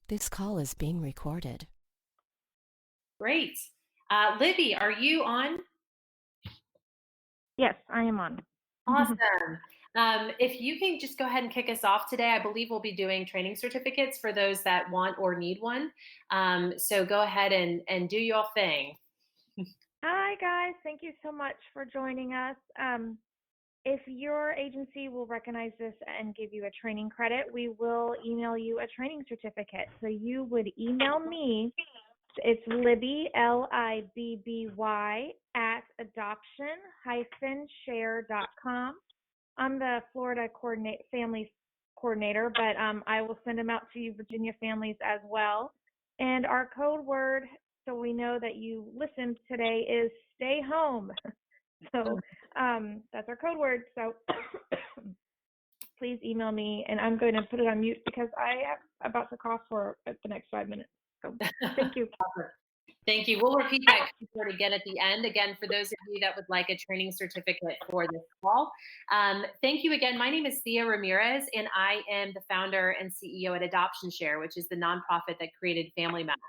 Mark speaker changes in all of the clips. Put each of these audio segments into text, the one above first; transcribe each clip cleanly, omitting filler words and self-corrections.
Speaker 1: This call is being recorded.
Speaker 2: Great. Libby, are you on?
Speaker 3: Yes, I am on.
Speaker 2: Awesome. If you can just go ahead and kick us off today, I believe we'll be doing training certificates for those that want or need one. So go ahead and do your thing.
Speaker 3: Hi, guys. Thank you so much for joining us. If your agency will recognize this and give you a training credit, we will email you a training certificate. So you would email me. It's Libby, Libby, at adoption-share.com. I'm the Florida Families Coordinator, but I will send them out to you, Virginia families, as well. And our code word, so we know that you listened today, is stay home. So that's our code word. So please email me, and I'm going to put it on mute because I am about to cough for the next 5 minutes. So thank you.
Speaker 2: Thank you. We'll repeat that word again at the end. Again, for those of you that would like a training certificate for this call. Thank you again. My name is Thea Ramirez, and I am the founder and CEO at Adoption Share, which is the nonprofit that created Family Matters.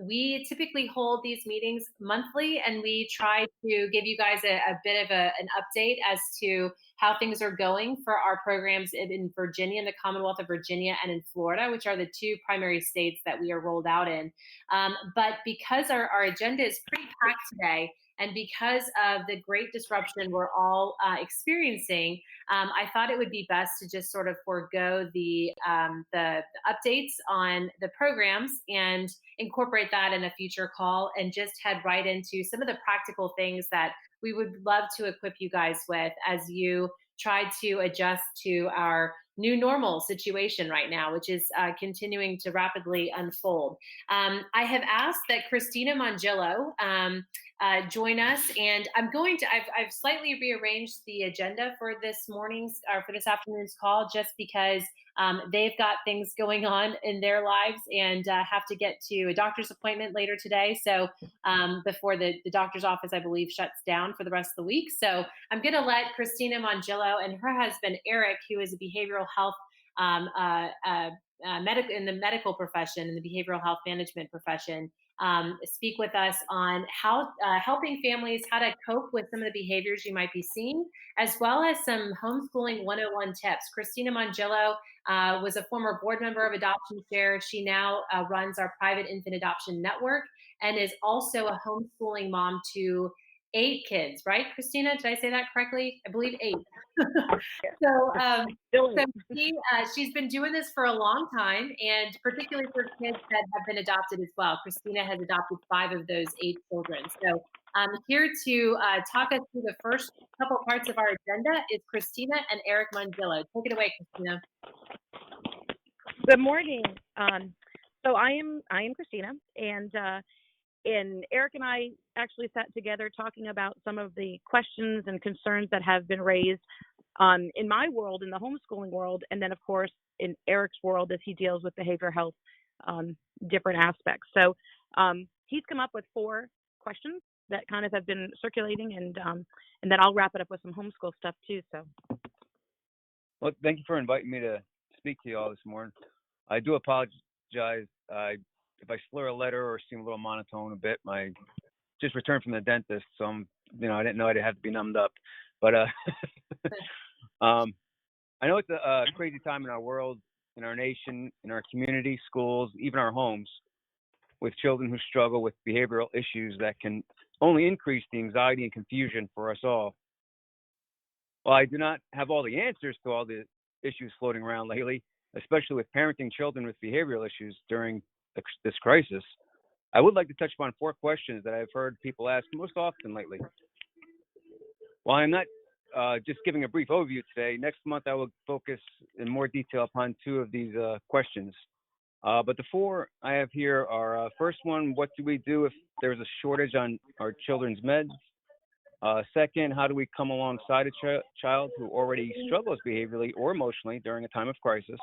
Speaker 2: We typically hold these meetings monthly, and we try to give you guys a bit of an update as to how things are going for our programs in Virginia, in the Commonwealth of Virginia, and in Florida, which are the two primary states that we are rolled out in. But because our agenda is pretty packed today, and because of the great disruption we're all experiencing, I thought it would be best to just sort of forego the updates on the programs and incorporate that in a future call and just head right into some of the practical things that we would love to equip you guys with as you try to adjust to our new normal situation right now, which is continuing to rapidly unfold. I have asked that Christina Mongillo join us, and I've slightly rearranged the agenda for this morning's or for this afternoon's call, just because they've got things going on in their lives and have to get to a doctor's appointment later today. So before the doctor's office, I believe, shuts down for the rest of the week. So I'm going to let Christina Mongillo and her husband, Eric, who is a behavioral health in the medical profession, in the behavioral health management profession, speak with us on how helping families how to cope with some of the behaviors you might be seeing, as well as some homeschooling 101 tips. Christina Mongillo was a former board member of Adoption Share. She now runs our private infant adoption network and is also a homeschooling mom to 8 kids, right, Christina? Did I say that correctly? I believe 8. So she's been doing this for a long time, and particularly for kids that have been adopted as well. Christina has adopted 5 of those 8 children. So here to talk us through the first couple parts of our agenda is Christina and Eric Mongillo. Take it away, Christina.
Speaker 4: Good morning. So I am Christina, and Eric and I actually sat together talking about some of the questions and concerns that have been raised in my world, in the homeschooling world, and then, of course, in Eric's world as he deals with behavioral health, different aspects. So he's come up with 4 questions that kind of have been circulating, and then I'll wrap it up with some homeschool stuff too. So,
Speaker 5: well, thank you for inviting me to speak to you all this morning. I do apologize if I slur a letter or seem a little monotone a bit. I just returned from the dentist, so I didn't know I'd have to be numbed up. But I know it's a crazy time in our world, in our nation, in our community, schools, even our homes, with children who struggle with behavioral issues that can only increase the anxiety and confusion for us all. While I do not have all the answers to all the issues floating around lately, especially with parenting children with behavioral issues during this crisis, I would like to touch upon 4 questions that I've heard people ask most often lately. While I'm not just giving a brief overview today, next month I will focus in more detail upon 2 of these questions. But the 4 I have here are, first one, what do we do if there's a shortage on our children's meds? Second, how do we come alongside a child who already struggles behaviorally or emotionally during a time of crisis?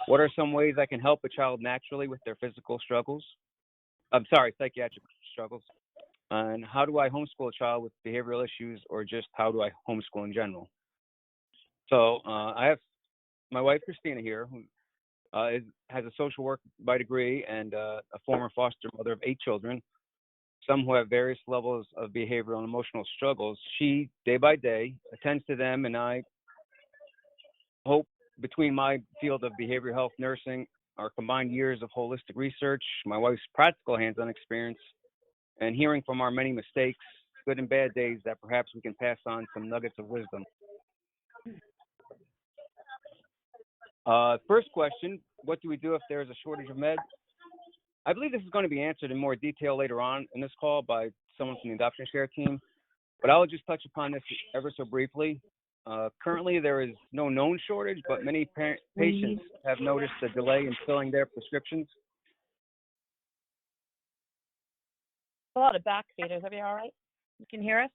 Speaker 5: What are some ways I can help a child naturally with their physical struggles? Psychiatric struggles. And how do I homeschool a child with behavioral issues, or just how do I homeschool in general? So I have my wife, Christina, here, who has a social work by degree and a former foster mother of 8 children, some who have various levels of behavioral and emotional struggles. She, day by day, attends to them, and I hope between my field of behavioral health nursing, our combined years of holistic research, my wife's practical hands-on experience, and hearing from our many mistakes, good and bad days, that perhaps we can pass on some nuggets of wisdom. First question, what do we do if there is a shortage of meds? I believe this is going to be answered in more detail later on in this call by someone from the adoption care team, but I will just touch upon this ever so briefly. Currently, there is no known shortage, but many patients have noticed a delay in filling their prescriptions.
Speaker 4: A lot of backfeed. Is everybody all right? You can hear us?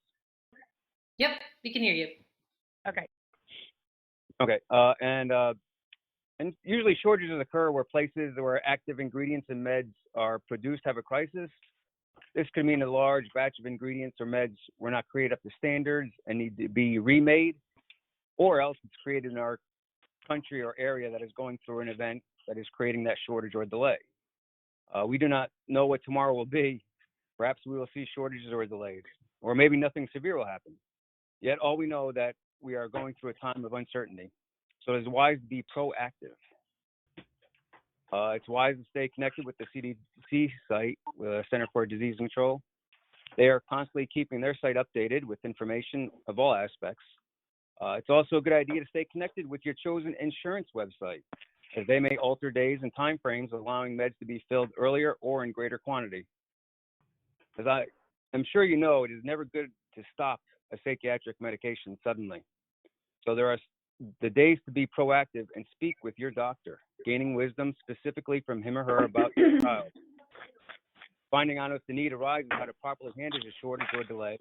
Speaker 2: Yep, we can hear you.
Speaker 4: Okay.
Speaker 5: Okay, and usually shortages occur where places where active ingredients and meds are produced have a crisis. This could mean a large batch of ingredients or meds were not created up to standards and need to be remade, or else it's created in our country or area that is going through an event that is creating that shortage or delay. We do not know what tomorrow will be. Perhaps we will see shortages or delays, or maybe nothing severe will happen. Yet all we know that we are going through a time of uncertainty. So it's wise to be proactive. It's wise to stay connected with the CDC site, Center for Disease Control. They are constantly keeping their site updated with information of all aspects. It's also a good idea to stay connected with your chosen insurance website, as they may alter days and time frames, allowing meds to be filled earlier or in greater quantity. As I'm sure you know, it is never good to stop a psychiatric medication suddenly. So there are the days to be proactive and speak with your doctor, gaining wisdom specifically from him or her about your child. Finding out if the need arises, how to properly handle a shortage or delay,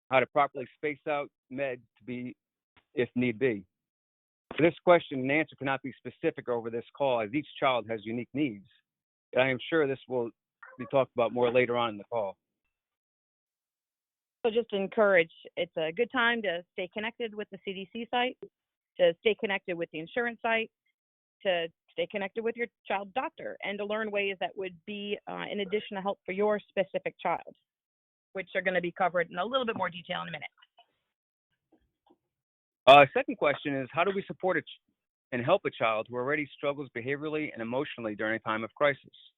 Speaker 5: how to properly space out meds to be, if need be. For this question, an answer cannot be specific over this call, as each child has unique needs. And I am sure this will be talked about more later on in the call.
Speaker 4: So just to encourage, it's a good time to stay connected with the CDC site, to stay connected with the insurance site, to stay connected with your child's doctor, and to learn ways that would be in addition to help for your specific child, which are going to be covered in a little bit more detail in a minute.
Speaker 5: Second question is, how do we support and help a child who already struggles behaviorally and emotionally during a time of crisis?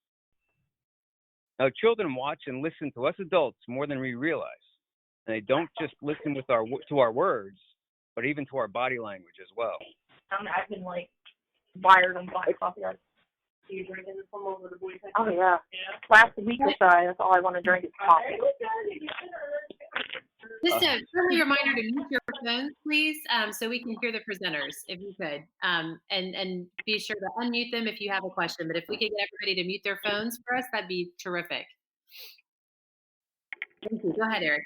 Speaker 5: Now, children watch and listen to us adults more than we realize. And they don't just listen to our words, but even to our body language as well.
Speaker 6: I've been like wired on black coffee. Are you drinking this from over the boys? Oh yeah. Last week or so, that's all I want to drink is coffee.
Speaker 2: Just a friendly reminder to mute your phones, please, so we can hear the presenters, if you could. And be sure to unmute them if you have a question. But if we could get everybody to mute their phones for us, that'd be terrific. Thank you. Go ahead, Eric.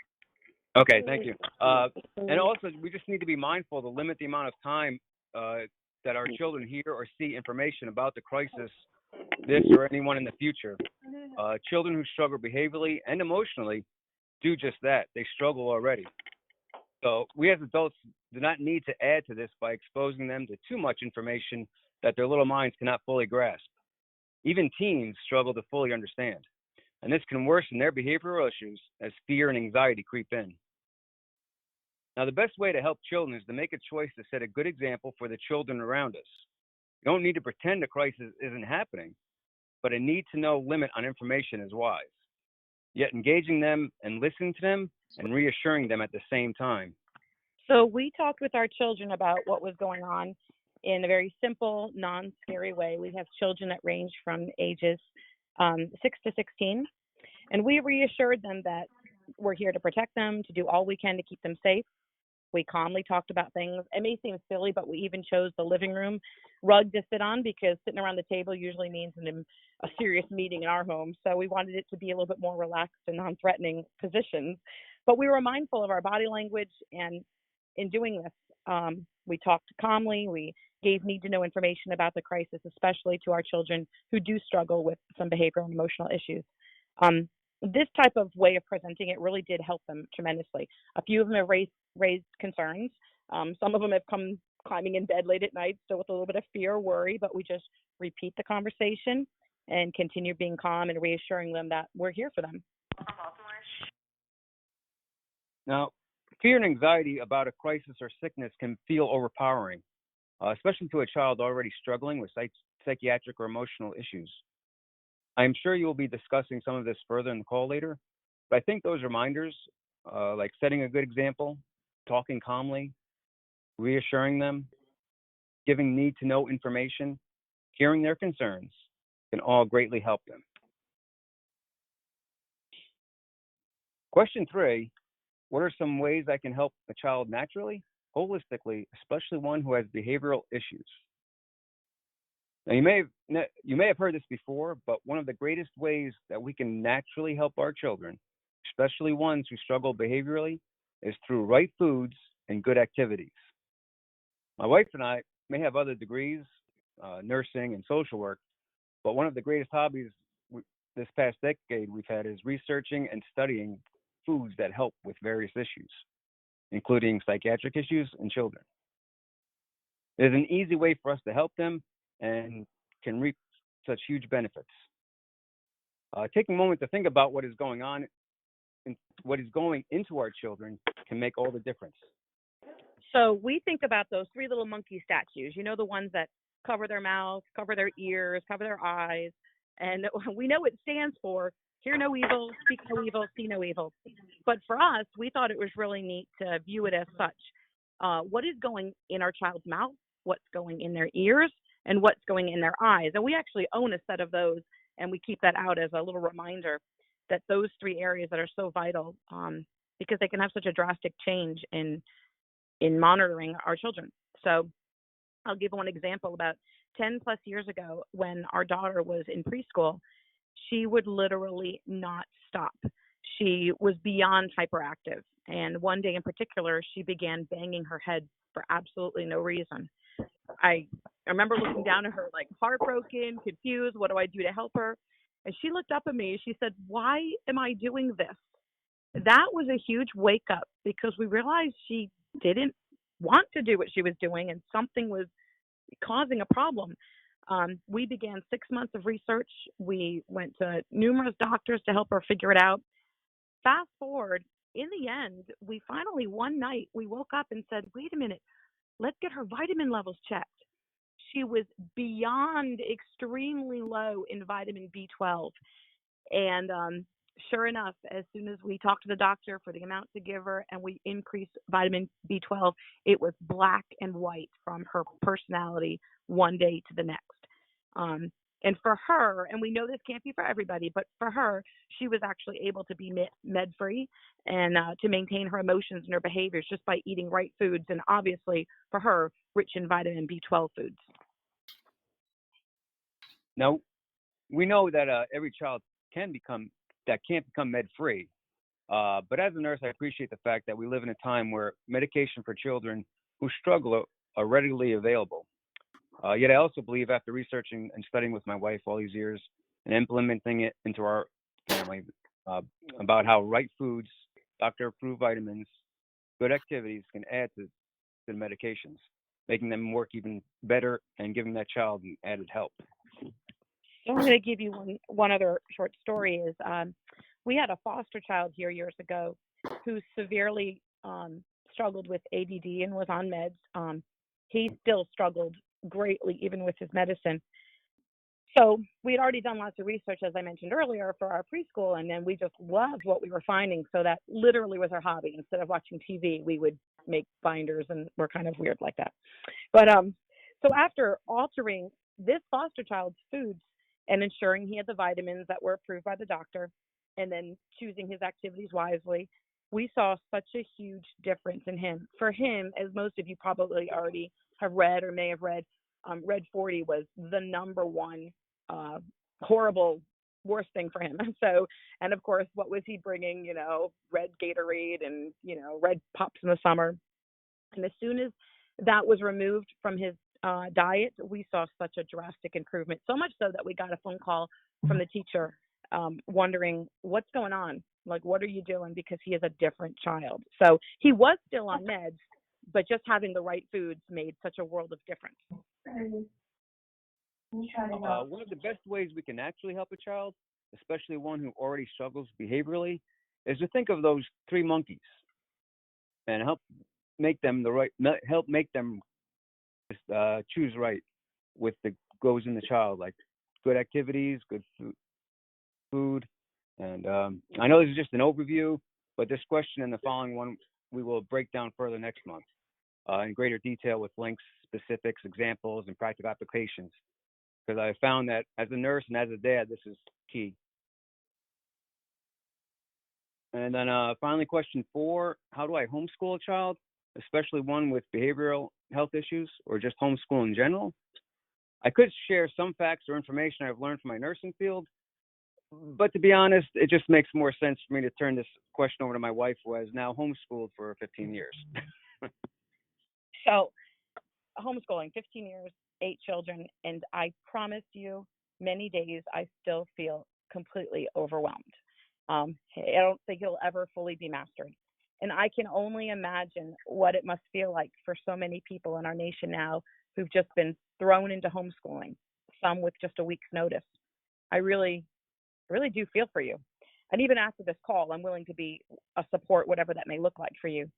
Speaker 5: Okay, thank you. And also, we just need to be mindful to limit the amount of time that our children hear or see information about the crisis, this or anyone in the future. Children who struggle behaviorally and emotionally do just that. They struggle already. So we as adults do not need to add to this by exposing them to too much information that their little minds cannot fully grasp. Even teens struggle to fully understand, and this can worsen their behavioral issues as fear and anxiety creep in. Now, the best way to help children is to make a choice to set a good example for the children around us. You don't need to pretend a crisis isn't happening, but a need-to-know limit on information is wise. Yet engaging them and listening to them and reassuring them at the same time.
Speaker 4: So we talked with our children about what was going on in a very simple, non-scary way. We have children that range from ages 6 to 16, and we reassured them that we're here to protect them, to do all we can to keep them safe. We calmly talked about things. It may seem silly, but we even chose the living room rug to sit on because sitting around the table usually means a serious meeting in our home. So we wanted it to be a little bit more relaxed and non-threatening positions. But we were mindful of our body language, and in doing this, we talked calmly. We gave need-to-know information about the crisis, especially to our children who do struggle with some behavioral and emotional issues. This type of way of presenting it really did help them tremendously. A few of them have raised concerns. Some of them have come climbing in bed late at night, still with a little bit of fear or worry, but we just repeat the conversation and continue being calm and reassuring them that we're here for them.
Speaker 5: Now, fear and anxiety about a crisis or sickness can feel overpowering, especially to a child already struggling with psychiatric or emotional issues. I am sure you will be discussing some of this further in the call later, but I think those reminders, like setting a good example, talking calmly, reassuring them, giving need-to-know information, hearing their concerns, can all greatly help them. Question 3, what are some ways I can help a child naturally, holistically, especially one who has behavioral issues? Now, you may have heard this before, but one of the greatest ways that we can naturally help our children, especially ones who struggle behaviorally, is through right foods and good activities. My wife and I may have other degrees, nursing and social work, but one of the greatest hobbies this past decade we've had is researching and studying foods that help with various issues, including psychiatric issues in children. There's an easy way for us to help them and can reap such huge benefits. Taking a moment to think about what is going on and what is going into our children can make all the difference.
Speaker 4: So we think about those 3 little monkey statues, you know, the ones that cover their mouth, cover their ears, cover their eyes. And we know it stands for hear no evil, speak no evil, see no evil. But for us, we thought it was really neat to view it as such. What is going in our child's mouth, what's going in their ears, and what's going in their eyes. And we actually own a set of those, and we keep that out as a little reminder that those 3 areas that are so vital, because they can have such a drastic change in monitoring our children. So I'll give one example. About 10 plus years ago, when our daughter was in preschool, she would literally not stop. She was beyond hyperactive. And one day in particular, she began banging her head for absolutely no reason. I remember looking down at her like heartbroken, confused. What do I do to help her? And she looked up at me and she said, "Why am I doing this?" That was a huge wake up because we realized she didn't want to do what she was doing and something was causing a problem. We began 6 months of research. We went to numerous doctors to help her figure it out. Fast forward, in the end, we finally, one night, we woke up and said, wait a minute, let's get her vitamin levels checked. She was beyond extremely low in vitamin B12. And sure enough, as soon as we talked to the doctor for the amount to give her and we increased vitamin B12, it was black and white from her personality one day to the next. And for her, and we know this can't be for everybody, but for her, she was actually able to be med-free and to maintain her emotions and her behaviors just by eating right foods, and obviously for her, rich in vitamin B12 foods.
Speaker 5: Now, we know that every child can't become med-free, but as a nurse, I appreciate the fact that we live in a time where medication for children who struggle are readily available. Yet I also believe, after researching and studying with my wife all these years and implementing it into our family, about how right foods, doctor-approved vitamins, good activities can add to the medications, making them work even better and giving that child an added help.
Speaker 4: I'm going to give you one other short story. Is we had a foster child here years ago who severely struggled with ADD and was on meds. He still struggled greatly even with his medicine. So we had already done lots of research, as I mentioned earlier, for our preschool, and then we just loved what we were finding. So that literally was our hobby. Instead of watching TV, we would make binders, and we're kind of weird like that. But so after altering this foster child's foods and ensuring he had the vitamins that were approved by the doctor, and then choosing his activities wisely, we saw such a huge difference in him. For him, as most of you probably already have read or may have read, Red 40 was the number one horrible, worst thing for him. So, and of course, what was he bringing? You know, red Gatorade and, you know, red Pops in the summer. And as soon as that was removed from his diet, we saw such a drastic improvement. So much so that we got a phone call from the teacher wondering, what's going on? Like, what are you doing? Because he is a different child. So he was still on meds, but just having the right foods made such a world of difference.
Speaker 5: One of the best ways we can actually help a child, especially one who already struggles behaviorally, is to think of those three monkeys and help make them choose right with the goes in the child, like good activities, good food. And I know this is just an overview, but this question and the following one we will break down further next month in greater detail with links, specifics, examples, and practical applications. Because I found that as a nurse and as a dad, this is key. And then finally, question 4, how do I homeschool a child, especially one with behavioral health issues or just homeschool in general? I could share some facts or information I've learned from my nursing field, but to be honest, it just makes more sense for me to turn this question over to my wife, who has now homeschooled for 15 years.
Speaker 4: So, homeschooling, 15 years, 8 children, and I promise you, many days I still feel completely overwhelmed. I don't think it'll ever fully be mastered. And I can only imagine what it must feel like for so many people in our nation now who've just been thrown into homeschooling, some with just a week's notice. I really do feel for you. And even after this call, I'm willing to be a support, whatever that may look like for you.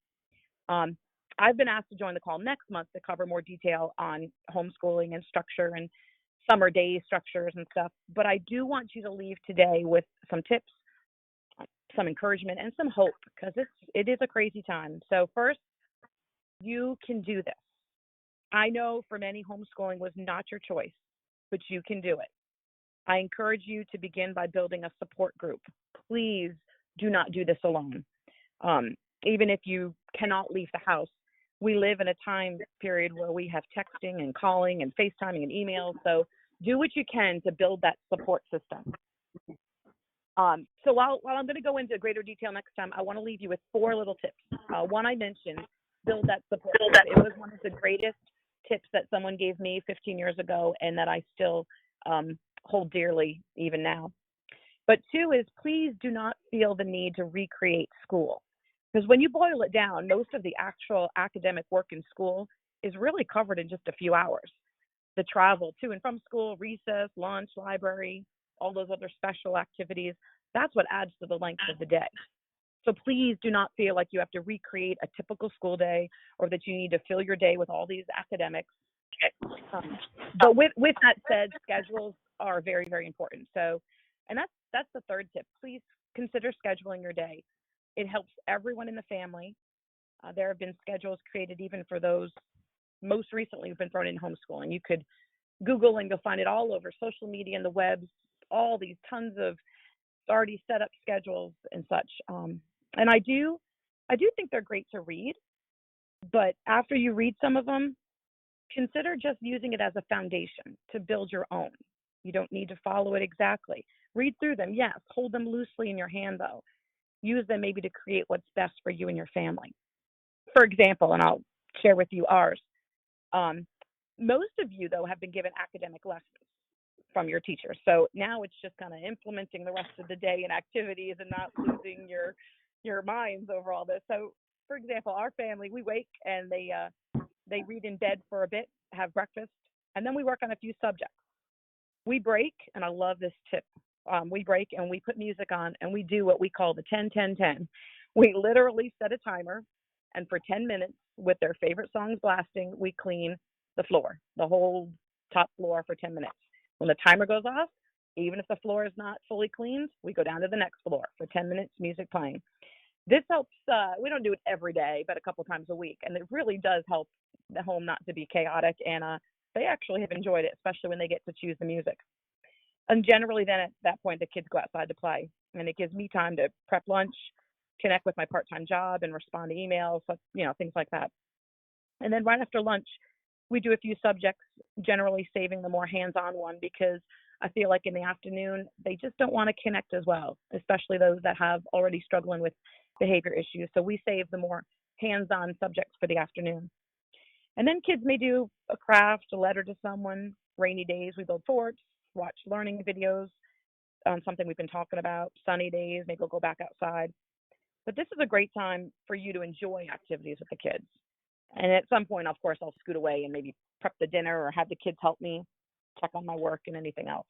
Speaker 4: I've been asked to join the call next month to cover more detail on homeschooling and structure and summer day structures and stuff. But I do want you to leave today with some tips, some encouragement, and some hope, because it is a crazy time. So first, you can do this. I know for many, homeschooling was not your choice, but you can do it. I encourage you to begin by building a support group. Please do not do this alone. Even if you cannot leave the house, we live in a time period where we have texting and calling and FaceTiming and emails. So do what you can to build that support system. So while I'm going to go into greater detail next time, I want to leave you with 4 little tips. One I mentioned, build that support group. It was one of the greatest tips that someone gave me 15 years ago and that I still hold dearly even now. But 2 is, please do not feel the need to recreate school. Because when you boil it down, most of the actual academic work in school is really covered in just a few hours. The travel to and from school, recess, lunch, library, all those other special activities, that's what adds to the length of the day. So please do not feel like you have to recreate a typical school day or that you need to fill your day with all these academics. But with that said, schedules are very, very important. So, and that's the 3rd tip. Please consider scheduling your day. It helps everyone in the family. There have been schedules created even for those most recently who've been thrown in homeschooling. You could Google and you'll find it all over social media and the webs, all these tons of already set up schedules and such. And I do think they're great to read, but after you read some of them, consider just using it as a foundation to build your own. You don't need to follow it exactly. Read through them, yes. Hold them loosely in your hand, though. Use them maybe to create what's best for you and your family. For example, and I'll share with you ours, most of you, though, have been given academic lessons from your teachers. So now it's just kind of implementing the rest of the day in activities and not losing your minds over all this. So, for example, our family, we wake and they read in bed for a bit, have breakfast, and then we work on a few subjects. We break, and I love this tip. We break and we put music on and we do what we call the 10-10-10. We literally set a timer, and for 10 minutes with their favorite songs blasting, we clean the floor, the whole top floor for 10 minutes. When the timer goes off, even if the floor is not fully cleaned, we go down to the next floor for 10 minutes, music playing. This helps, we don't do it every day, but a couple times a week, and it really does help the home not to be chaotic, and they actually have enjoyed it, especially when they get to choose the music. And generally then at that point, the kids go outside to play, and it gives me time to prep lunch, connect with my part-time job, and respond to emails, things like that. And then right after lunch, we do a few subjects, generally saving the more hands-on one, because I feel like in the afternoon, they just don't want to connect as well, especially those that have already struggling with behavior issues. So we save the more hands-on subjects for the afternoon. And then kids may do a craft, a letter to someone. Rainy days, we build forts, watch learning videos on something we've been talking about. Sunny days, maybe we'll go back outside. But this is a great time for you to enjoy activities with the kids. And at some point, of course, I'll scoot away and maybe prep the dinner or have the kids help me check on my work and anything else.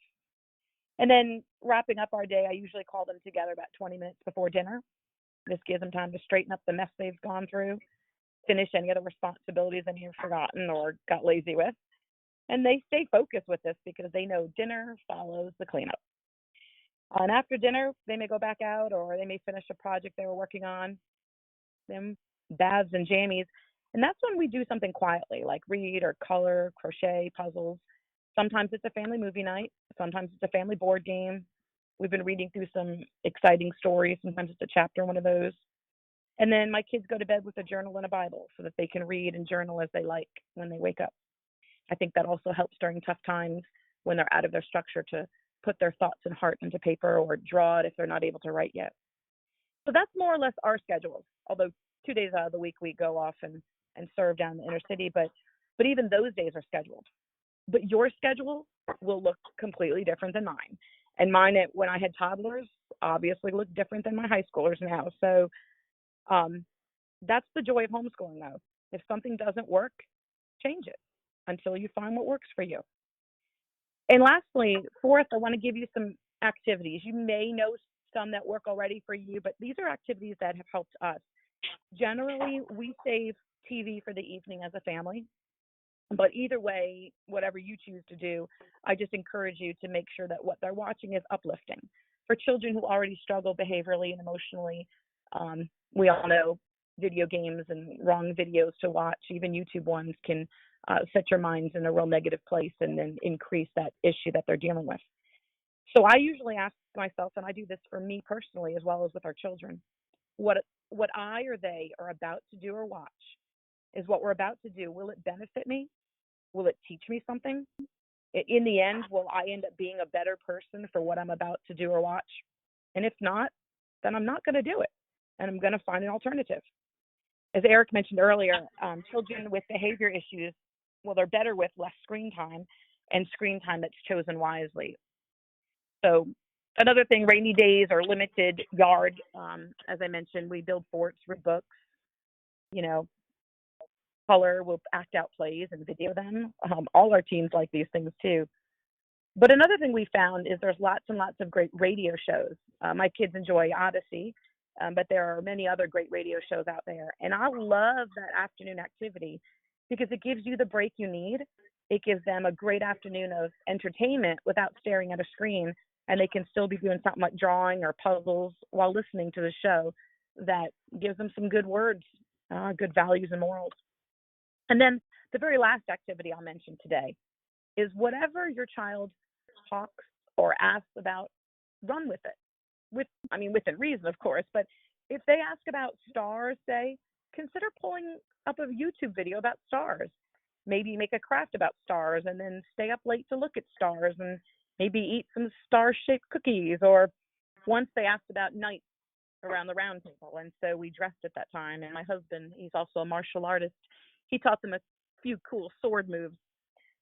Speaker 4: And then wrapping up our day, I usually call them together about 20 minutes before dinner. This gives them time to straighten up the mess they've gone through, finish any other responsibilities they may have forgotten or got lazy with. And they stay focused with this because they know dinner follows the cleanup. And after dinner, they may go back out or they may finish a project they were working on, them baths and jammies. And that's when we do something quietly, like read or color, crochet, puzzles. Sometimes it's a family movie night. Sometimes it's a family board game. We've been reading through some exciting stories. Sometimes it's a chapter in one of those. And then my kids go to bed with a journal and a Bible so that they can read and journal as they like when they wake up. I think that also helps during tough times when they're out of their structure to put their thoughts and heart into paper or draw it if they're not able to write yet. So that's more or less our schedules, although 2 days out of the week we go off and serve down in the inner city, but even those days are scheduled. But your schedule will look completely different than mine. And mine, when I had toddlers, obviously looked different than my high schoolers now. So that's the joy of homeschooling, though. If something doesn't work, change it until you find what works for you. And lastly, fourth, I want to give you some activities. You may know some that work already for you, but these are activities that have helped us. Generally, we save TV for the evening as a family. But either way, whatever you choose to do, I just encourage you to make sure that what they're watching is uplifting. For children who already struggle behaviorally and emotionally, we all know video games and wrong videos to watch, even YouTube ones, can set your minds in a real negative place and then increase that issue that they're dealing with. So I usually ask myself, and I do this for me personally as well as with our children, what I or they are about to do or watch. Is what we're about to do, will it benefit me? Will it teach me something? In the end, will I end up being a better person for what I'm about to do or watch? And if not, then I'm not going to do it, and I'm going to find an alternative. As Eric mentioned earlier, children with behavior issues, well, they're better with less screen time and screen time that's chosen wisely. So another thing, rainy days or limited yard. As I mentioned, we build forts, read books, color, we'll act out plays and video them. All our teams like these things too. But another thing we found is there's lots and lots of great radio shows. My kids enjoy Odyssey, but there are many other great radio shows out there. And I love that afternoon activity because it gives you the break you need. It gives them a great afternoon of entertainment without staring at a screen, and they can still be doing something like drawing or puzzles while listening to the show that gives them some good words, good values and morals. And then the very last activity I'll mention today is whatever your child talks or asks about, run with it. Within reason, of course, but if they ask about stars, say, consider pulling up a YouTube video about stars. Maybe make a craft about stars and then stay up late to look at stars and maybe eat some star-shaped cookies. Or once they asked about nights around the round table, and so we dressed at that time. And my husband, he's also a martial artist, he taught them a few cool sword moves.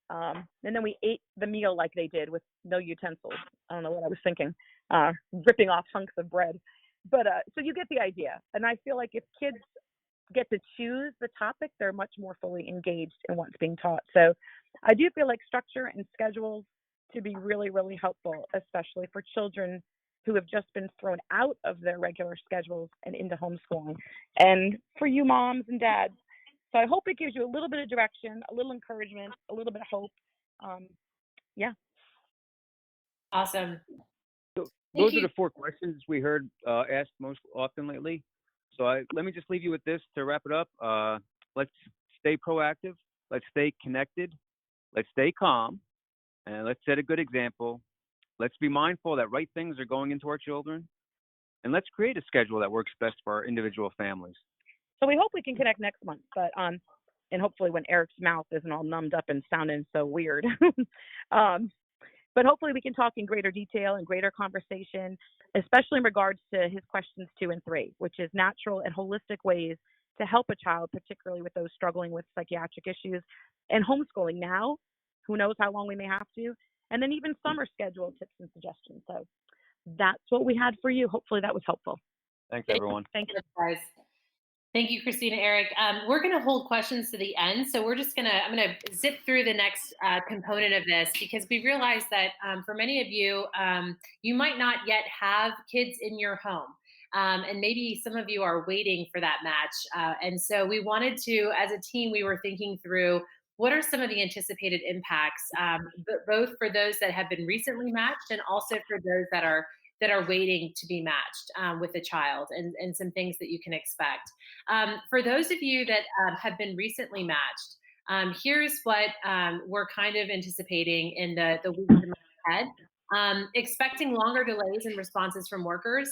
Speaker 4: And then we ate the meal like they did with no utensils. I don't know what I was thinking, ripping off hunks of bread. But so you get the idea. And I feel like if kids get to choose the topic, they're much more fully engaged in what's being taught. So I do feel like structure and schedules to be really, really helpful, especially for children who have just been thrown out of their regular schedules and into homeschooling. And for you moms and dads, so I hope it gives you a little bit of direction, a little encouragement, a little bit of hope. Yeah.
Speaker 2: Awesome.
Speaker 5: So those are the 4 questions we heard asked most often lately. So let me just leave you with this to wrap it up. Let's stay proactive. Let's stay connected. Let's stay calm. And let's set a good example. Let's be mindful that right things are going into our children. And let's create a schedule that works best for our individual families.
Speaker 4: So we hope we can connect next month, but and hopefully when Eric's mouth isn't all numbed up and sounding so weird. But hopefully we can talk in greater detail and greater conversation, especially in regards to his questions 2 and 3, which is natural and holistic ways to help a child, particularly with those struggling with psychiatric issues, and homeschooling now. Who knows how long we may have to, and then even summer schedule tips and suggestions. So that's what we had for you. Hopefully that was helpful.
Speaker 5: Thanks, everyone.
Speaker 4: Thank you,
Speaker 2: guys. Thank you, Christina, Eric. We're going to hold questions to the end. So I'm going to zip through the next component of this because we realize that for many of you, you might not yet have kids in your home. And maybe some of you are waiting for that match. And so we wanted to, as a team, we were thinking through what are some of the anticipated impacts, both for those that have been recently matched and also for those that are waiting to be matched with a child, and some things that you can expect. For those of you that have been recently matched, here's what we're kind of anticipating in the weeks and months ahead. Expecting longer delays in responses from workers.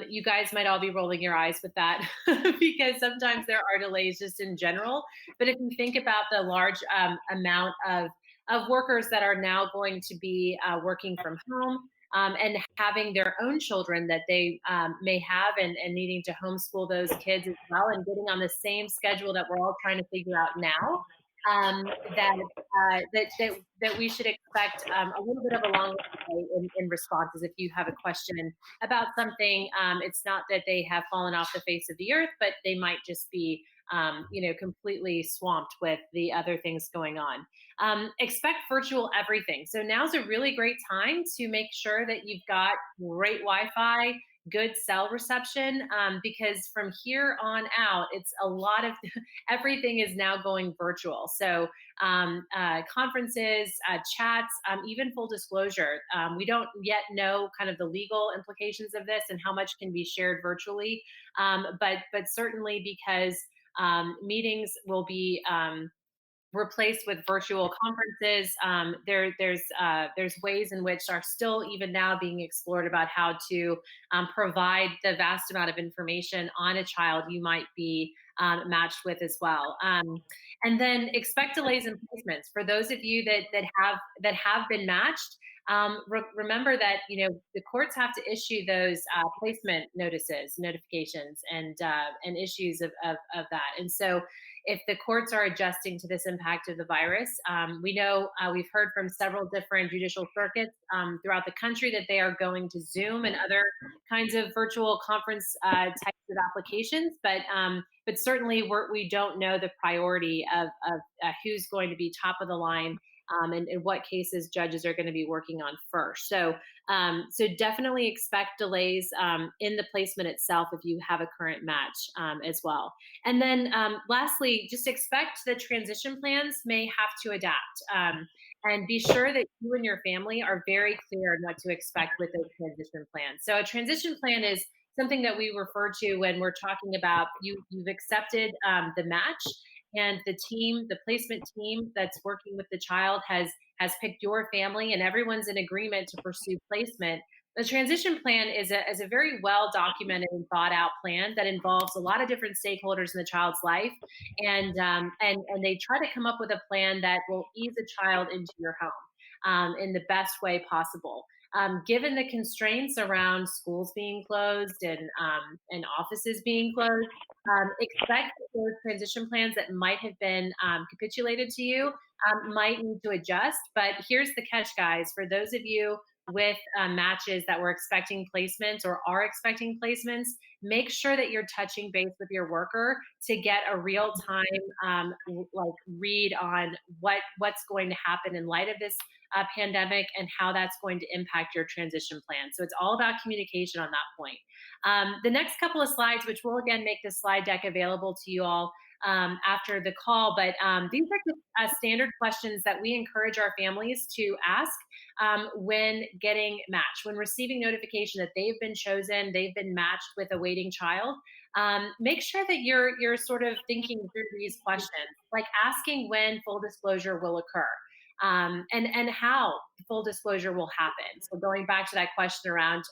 Speaker 2: You guys might all be rolling your eyes with that because sometimes there are delays just in general. But if you think about the large amount of workers that are now going to be working from home, and having their own children that they may have, and needing to homeschool those kids as well, and getting on the same schedule that we're all trying to figure out now, that we should expect a little bit of a long delay in responses. If you have a question about something, it's not that they have fallen off the face of the earth, but they might just be completely swamped with the other things going on. Expect virtual everything. So now's a really great time to make sure that you've got great Wi-Fi, good cell reception, because from here on out, it's a lot of everything is now going virtual. So conferences, chats, even full disclosure, we don't yet know kind of the legal implications of this and how much can be shared virtually, but certainly because meetings will be replaced with virtual conferences. There's ways in which are still even now being explored about how to provide the vast amount of information on a child you might be matched with as well. And then expect delays in placements for those of you that have been matched. Remember that the courts have to issue those placement notifications, and issues of that. And so if the courts are adjusting to this impact of the virus, we know we've heard from several different judicial circuits throughout the country that they are going to Zoom and other kinds of virtual conference types of applications. But certainly we don't know the priority of who's going to be top of the line, and what cases judges are going to be working on first. So definitely expect delays in the placement itself if you have a current match as well. And then lastly, just expect that transition plans may have to adapt. And be sure that you and your family are very clear on what to expect with those transition plans. So a transition plan is something that we refer to when we're talking about you've accepted the match, and the placement team that's working with the child has picked your family, and everyone's in agreement to pursue placement. The transition plan is a very well documented and thought out plan that involves a lot of different stakeholders in the child's life, and they try to come up with a plan that will ease a child into your home in the best way possible. Given the constraints around schools being closed and offices being closed, expect that those transition plans that might have been capitulated to you might need to adjust. But here's the catch, guys. For those of you with matches that were expecting placements or are expecting placements, make sure that you're touching base with your worker to get a real time read on what's going to happen in light of this pandemic and how that's going to impact your transition plan. So it's all about communication on that point. The next couple of slides, which will again make the slide deck available to you all after the call, but these are just standard questions that we encourage our families to ask when getting matched, when receiving notification that they've been chosen, they've been matched with a waiting child. Make sure that you're sort of thinking through these questions, like asking when full disclosure will occur. And how full disclosure will happen. So going back to that question around,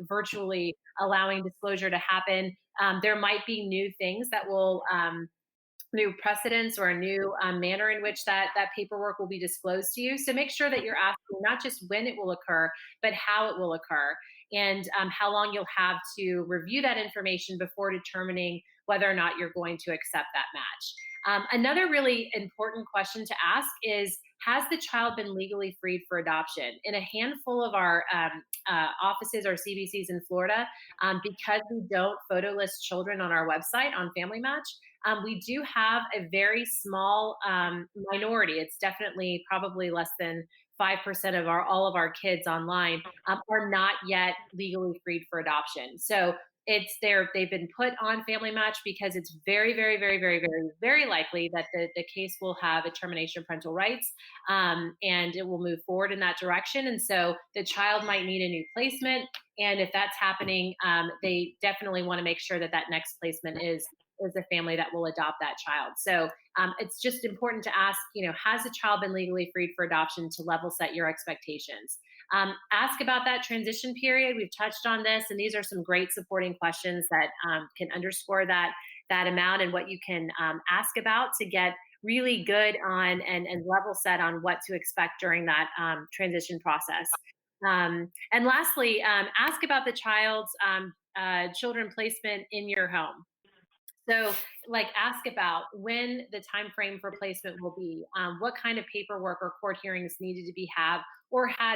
Speaker 2: virtually allowing disclosure to happen, there might be new things that will, new precedents or a new manner in which that paperwork will be disclosed to you. So make sure that you're asking not just when it will occur, but how it will occur, and how long you'll have to review that information before determining whether or not you're going to accept that match. Another really important question to ask is, has the child been legally freed for adoption? In a handful of our offices or CBCs in Florida, because we don't photo list children on our website on Family Match, we do have a very small minority. It's definitely probably less than 5% of all of our kids online are not yet legally freed for adoption. So they've been put on Family Match because it's very, very, very, very, very, very likely that the case will have a termination of parental rights, and it will move forward in that direction. And so the child might need a new placement. And if that's happening, they definitely want to make sure that that next placement is a family that will adopt that child. So it's just important to ask, has a child been legally freed for adoption, to level set your expectations. Ask about that transition period. We've touched on this, and these are some great supporting questions that can underscore that amount and what you can ask about to get really good on and level set on what to expect during that transition process. And lastly, ask about the child's children placement in your home. So, ask about when the time frame for placement will be, what kind of paperwork or court hearings needed to be had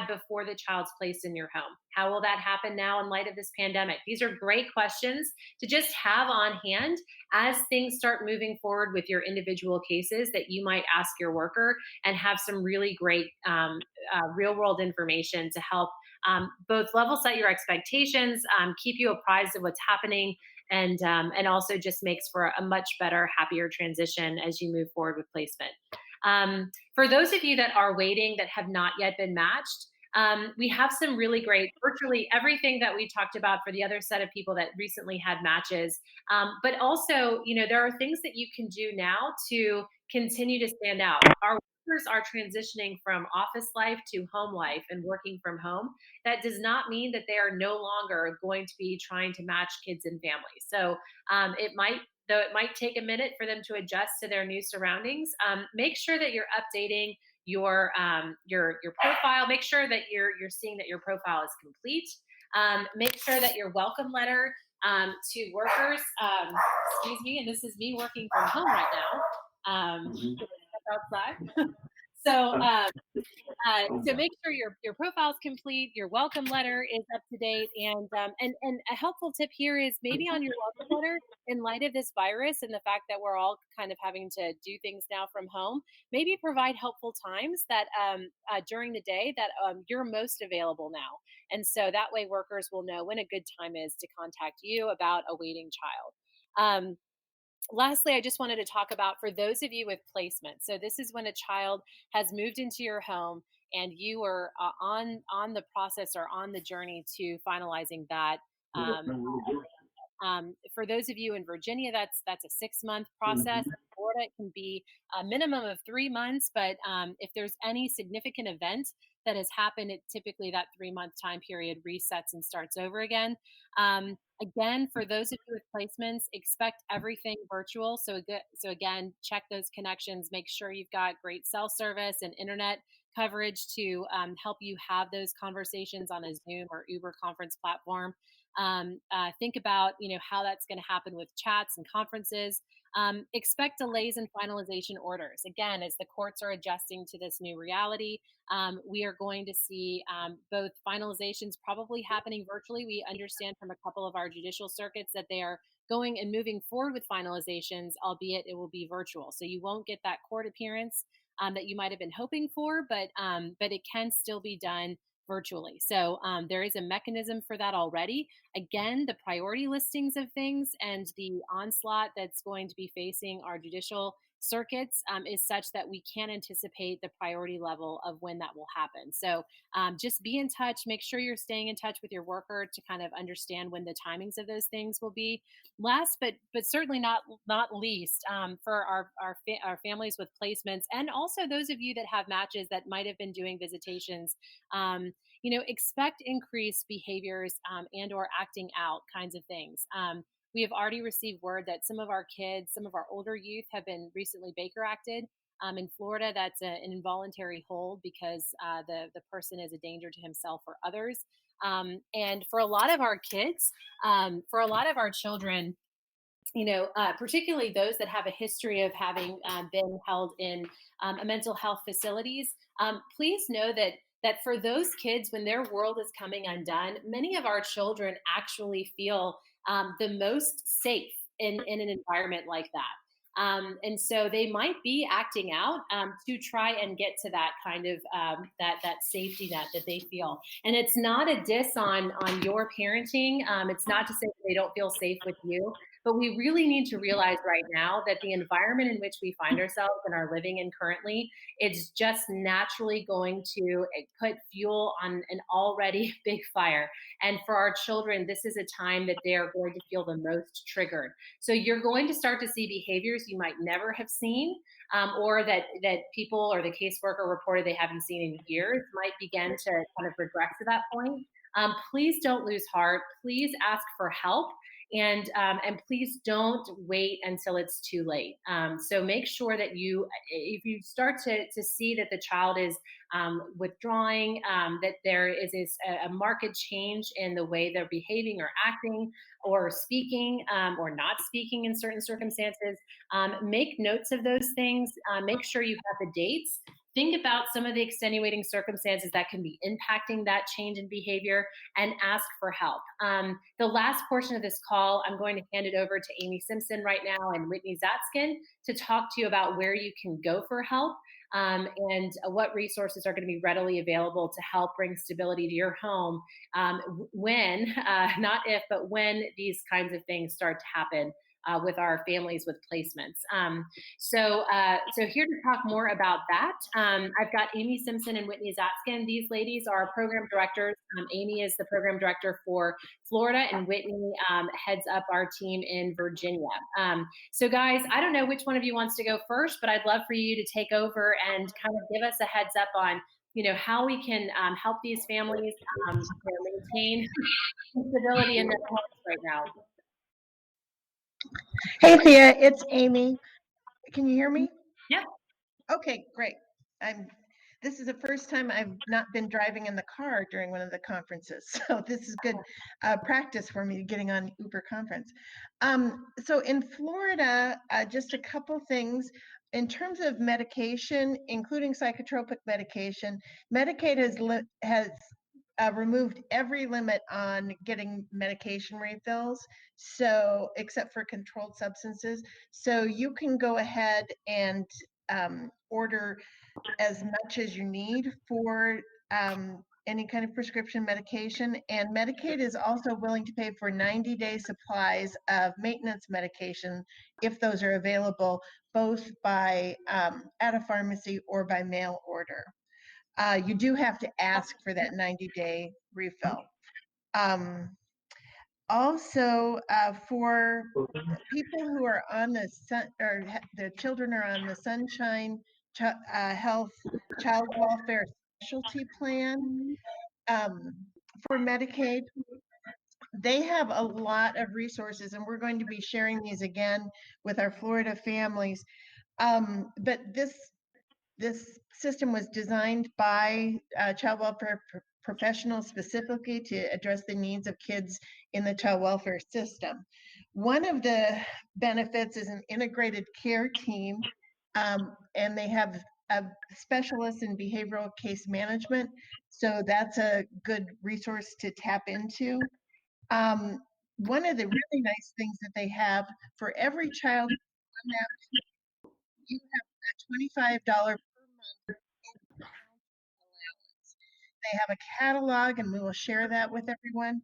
Speaker 2: before the child's placed in your home. How will that happen now in light of this pandemic? These are great questions to just have on hand as things start moving forward with your individual cases that you might ask your worker, and have some really great real world information to help both level set your expectations, keep you apprised of what's happening, and also just makes for a much better, happier transition as you move forward with placement. For those of you that are waiting, that have not yet been matched, we have some really great, virtually everything that we talked about for the other set of people that recently had matches. But also, there are things that you can do now to continue to stand out. Our workers are transitioning from office life to home life and working from home. That does not mean that they are no longer going to be trying to match kids and families. So though it might take a minute for them to adjust to their new surroundings, make sure that you're updating your profile. Make sure that you're seeing that your profile is complete. Make sure that your welcome letter to workers, excuse me, and this is me working from home right now, outside. So make sure your profile is complete, your welcome letter is up to date, and a helpful tip here is maybe on your welcome letter, in light of this virus and the fact that we're all kind of having to do things now from home, maybe provide helpful times that during the day that you're most available now, and so that way workers will know when a good time is to contact you about a waiting child. Lastly, I just wanted to talk about, for those of you with placement. So this is when a child has moved into your home and you are on the process or on the journey to finalizing that. For those of you in Virginia, that's a 6-month process. In Florida, it can be a minimum of 3 months, but if there's any significant event that has happened, it typically that 3-month time period resets and starts over again. Again, for those of you with placements, expect everything virtual. So again, check those connections. Make sure you've got great cell service and internet coverage to help you have those conversations on a Zoom or Uber conference platform. Think about how that's going to happen with chats and conferences. Expect delays in finalization orders. Again, as the courts are adjusting to this new reality, we are going to see both finalizations probably happening virtually. We understand from a couple of our judicial circuits that they are going and moving forward with finalizations, albeit it will be virtual. So you won't get that court appearance that you might have been hoping for, but it can still be done virtually. So there is a mechanism for that already. Again, the priority listings of things and the onslaught that's going to be facing our judicial circuits is such that we can't anticipate the priority level of when that will happen. So just be in touch. Make sure you're staying in touch with your worker to kind of understand when the timings of those things will be. Last, but certainly not least, for our families with placements, and also those of you that have matches that might have been doing visitations, expect increased behaviors and or acting out kinds of things. We have already received word that some of our kids, some of our older youth have been recently Baker acted. In Florida, that's an involuntary hold because the person is a danger to himself or others. And for a lot of our kids, for a lot of our children, particularly those that have a history of having been held in a mental health facilities, please know that for those kids, when their world is coming undone, many of our children actually feel the most safe in an environment like that. And so they might be acting out to try and get to that kind of that safety net that they feel. And it's not a diss on your parenting. It's not to say that they don't feel safe with you, but we really need to realize right now that the environment in which we find ourselves and are living in currently, it's just naturally going to put fuel on an already big fire. And for our children, this is a time that they are going to feel the most triggered. So you're going to start to see behaviors you might never have seen, or that people or the caseworker reported they haven't seen in years, might begin to kind of regress to that point. Please don't lose heart. Please ask for help. And please don't wait until it's too late. So make sure that if you start to see that the child is withdrawing, that there is a marked change in the way they're behaving or acting or speaking or not speaking in certain circumstances, make notes of those things. Make sure you have the dates. Think about some of the extenuating circumstances that can be impacting that change in behavior, and ask for help. The last portion of this call, I'm going to hand it over to Amy Simpson right now and Whitney Zatzkin to talk to you about where you can go for help, and what resources are going to be readily available to help bring stability to your home when, not if, but when these kinds of things start to happen with our families with placements. So here to talk more about that, I've got Amy Simpson and Whitney Zatzkin. These ladies are program directors. Amy is the program director for Florida, and Whitney heads up our team in Virginia. So guys, I don't know which one of you wants to go first, but I'd love for you to take over and kind of give us a heads up on how we can help these families maintain stability in their homes right now.
Speaker 7: Hey Thea, it's Amy. Can you hear me?
Speaker 2: Yep.
Speaker 7: Okay, great. This is the first time I've not been driving in the car during one of the conferences, so this is good practice for me getting on Uber conference. So in Florida, just a couple things. In terms of medication, including psychotropic medication, Medicaid has removed every limit on getting medication refills, so except for controlled substances. So you can go ahead and order as much as you need for any kind of prescription medication. And Medicaid is also willing to pay for 90-day supplies of maintenance medication if those are available, both by at a pharmacy or by mail order. You do have to ask for that 90-day refill. Also, for people who are on the their children are on the Sunshine Health Child Welfare Specialty Plan, for Medicaid, they have a lot of resources, and we're going to be sharing these again with our Florida families. But this system was designed by child welfare professionals specifically to address the needs of kids in the child welfare system. One of the benefits is an integrated care team, and they have a specialist in behavioral case management. So that's a good resource to tap into. One of the really nice things that they have, for every child on that, you have a $25 per month allowance. They have a catalog, and we will share that with everyone.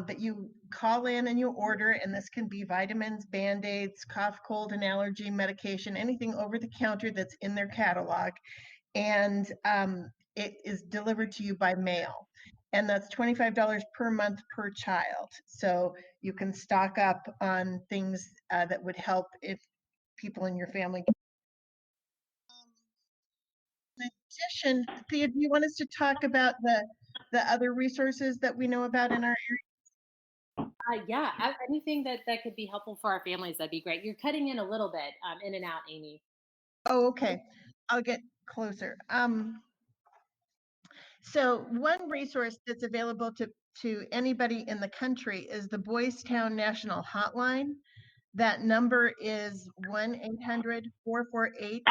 Speaker 7: But you call in and you order, and this can be vitamins, Band-Aids, cough, cold, and allergy medication, anything over the counter that's in their catalog. And it is delivered to you by mail. And that's $25 per month per child. So you can stock up on things that would help if people in your family. In addition, Thea, do you want us to talk about the other resources that we know about in our area?
Speaker 2: Yeah, anything that could be helpful for our families, that'd be great. You're cutting in a little bit, in and out, Amy.
Speaker 7: Oh, okay. I'll get closer. So one resource that's available to anybody in the country is the Boys Town National Hotline. That number is 1-800-448-1000.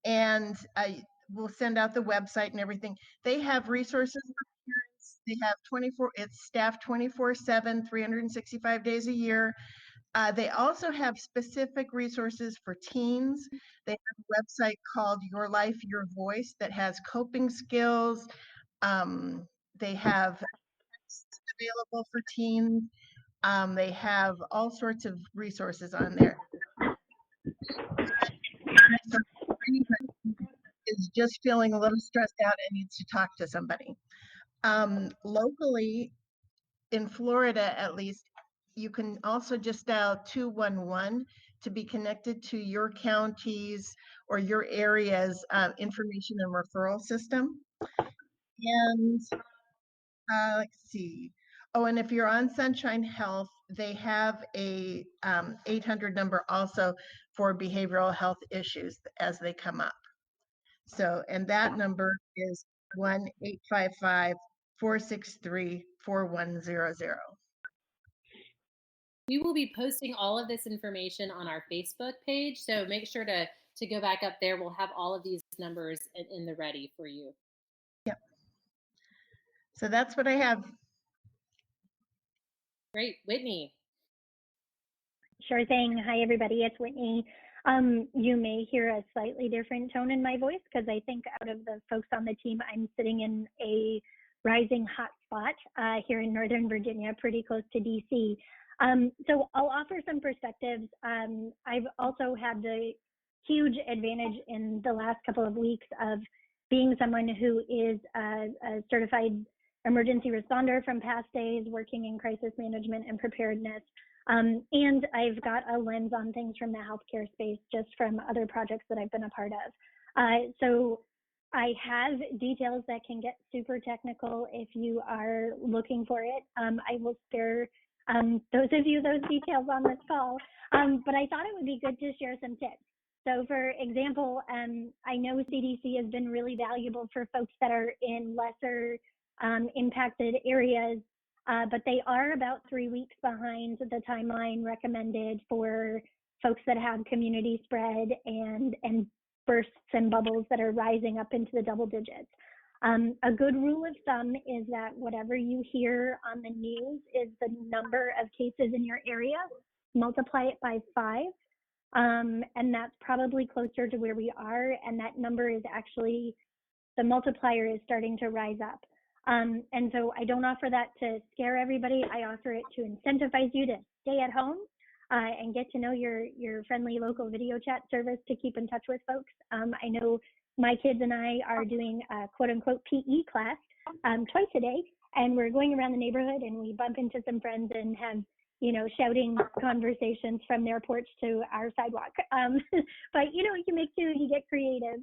Speaker 7: And we'll send out the website and everything. They have resources for parents. They have it's staffed 24/7, 365 days a year. They also have specific resources for teens. They have a website called Your Life, Your Voice that has coping skills. They have texts available for teens. They have all sorts of resources on there. So anybody is just feeling a little stressed out and needs to talk to somebody. Locally, in Florida at least, you can also just dial 211 to be connected to your county's or your area's information and referral system. And let's see. Oh, and if you're on Sunshine Health, they have a 800 number also for behavioral health issues as they come up. So, and that number is 1-855-463-4100.
Speaker 2: We will be posting all of this information on our Facebook page, so make sure to go back up there. We'll have all of these numbers in the ready for you.
Speaker 7: Yep. So that's what I have.
Speaker 2: Great. Whitney.
Speaker 8: Sure thing. Hi, everybody. It's Whitney. You may hear a slightly different tone in my voice because I think out of the folks on the team, I'm sitting in a rising hot spot here in Northern Virginia, pretty close to DC. So I'll offer some perspectives. I've also had the huge advantage in the last couple of weeks of being someone who is a certified emergency responder from past days, working in crisis management and preparedness. And I've got a lens on things from the healthcare space just from other projects that I've been a part of. So I have details that can get super technical if you are looking for it. I will spare those of you those details on this call, but I thought it would be good to share some tips. So for example, I know CDC has been really valuable for folks that are in lesser impacted areas, but they are about 3 weeks behind the timeline recommended for folks that have community spread and bursts and bubbles that are rising up into the double digits. A good rule of thumb is that whatever you hear on the news is the number of cases in your area, multiply it by 5, and that's probably closer to where we are, and that number is actually, the multiplier is starting to rise up. And so I don't offer that to scare everybody. I offer it to incentivize you to stay at home and get to know your friendly local video chat service to keep in touch with folks. I know my kids and I are doing a quote unquote PE class twice a day, and we're going around the neighborhood and we bump into some friends and have, you know, shouting conversations from their porch to our sidewalk. But, you know, you make do, you get creative.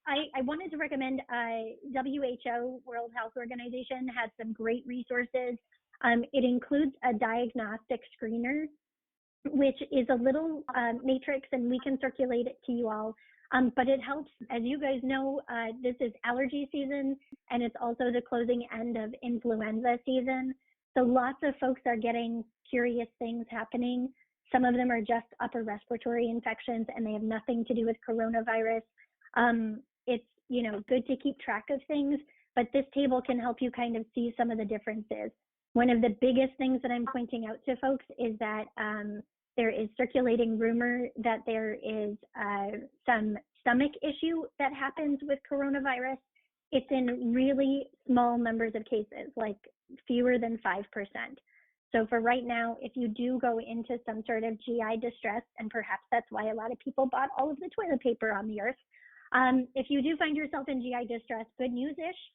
Speaker 8: I wanted to recommend WHO, World Health Organization, has some great resources. It includes a diagnostic screener, which is a little matrix, and we can circulate it to you all. But it helps, as you guys know, this is allergy season, and it's also the closing end of influenza season. So lots of folks are getting curious things happening. Some of them are just upper respiratory infections, and they have nothing to do with coronavirus. It's, you know, good to keep track of things, but this table can help you kind of see some of the differences. One of the biggest things that I'm pointing out to folks is that there is circulating rumor that there is some stomach issue that happens with coronavirus. It's in really small numbers of cases, like fewer than 5%. So for right now, if you do go into some sort of GI distress, and perhaps that's why a lot of people bought all of the toilet paper on the earth, if you do find yourself in GI distress, good news-ish,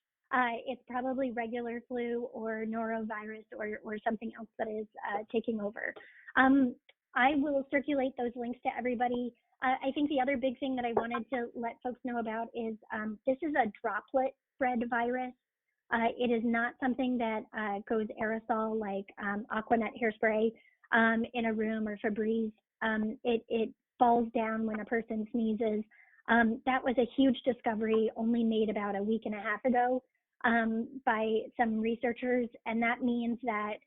Speaker 8: it's probably regular flu or norovirus or something else that is taking over. I will circulate those links to everybody. I think the other big thing that I wanted to let folks know about is this is a droplet spread virus. It is not something that goes aerosol like Aquanet hairspray in a room or Febreze. It falls down when a person sneezes. That was a huge discovery only made about a week and a half ago by some researchers, and that means that